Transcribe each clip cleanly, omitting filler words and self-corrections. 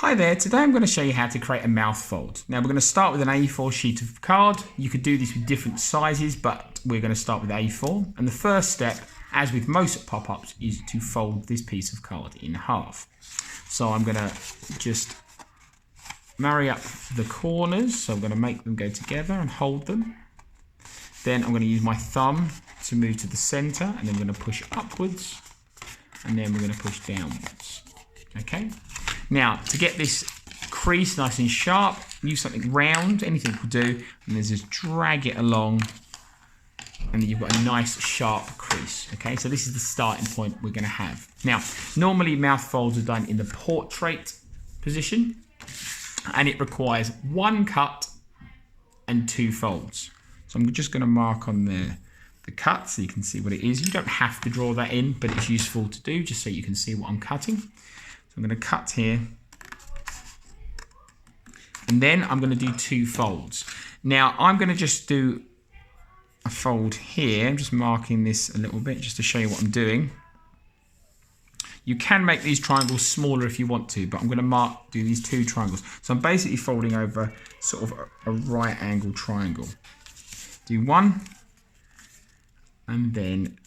Hi there, today I'm going to show you how to create a mouth fold. Now we're going to start with an A4 sheet of card. You could do this with different sizes, but we're going to start with A4. And the first step, as with most pop-ups, is to fold this piece of card in half. So I'm going to just marry up the corners. So I'm going to make them go together and hold them. Then I'm going to use my thumb to move to the center, and then we're going to push upwards, and then we're going to push downwards. Okay? Now, to get this crease nice and sharp, use something round, anything will do, and then just drag it along, and then you've got a nice sharp crease. Okay, so this is the starting point we're going to have. Now, normally mouth folds are done in the portrait position, and it requires one cut and two folds. So I'm just going to mark on the cut so you can see what it is. You don't have to draw that in, but it's useful to do just so you can see what I'm cutting. I'm going to cut here, and then I'm going to do two folds. Now I'm going to just do a fold here. I'm just marking this a little bit just to show you what I'm doing. You can make these triangles smaller if you want to, but I'm going to do these two triangles. So I'm basically folding over sort of a right angle triangle. Do one, and then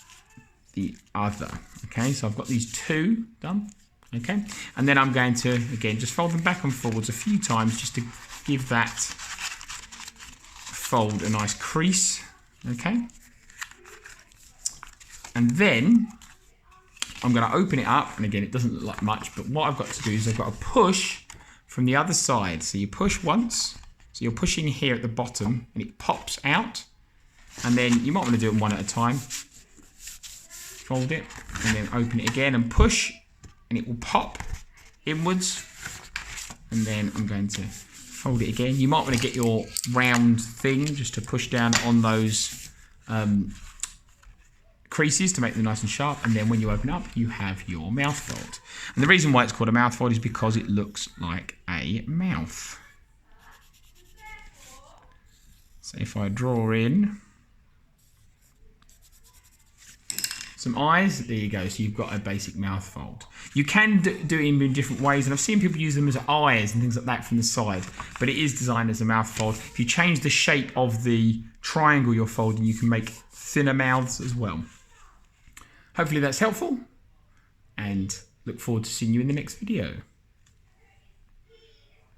the other. Okay, so I've got these two done. Okay, and then I'm going to, again, just fold them back and forwards a few times just to give that fold a nice crease. Okay, and then I'm going to open it up, and again, it doesn't look like much, but what I've got to do is I've got to push from the other side. So you push once, so you're pushing here at the bottom, and it pops out, and then you might want to do it one at a time. Fold it, and then open it again and push, and it will pop inwards, and then I'm going to fold it again. You might want to get your round thing just to push down on those creases to make them nice and sharp, and then when you open up, you have your mouth fold. And the reason why it's called a mouth fold is because it looks like a mouth. So if I draw in some eyes, there you go, so you've got a basic mouth fold. You can do it in different ways, and I've seen people use them as eyes and things like that from the side, but it is designed as a mouth fold. If you change the shape of the triangle you're folding, you can make thinner mouths as well. Hopefully that's helpful, and look forward to seeing you in the next video.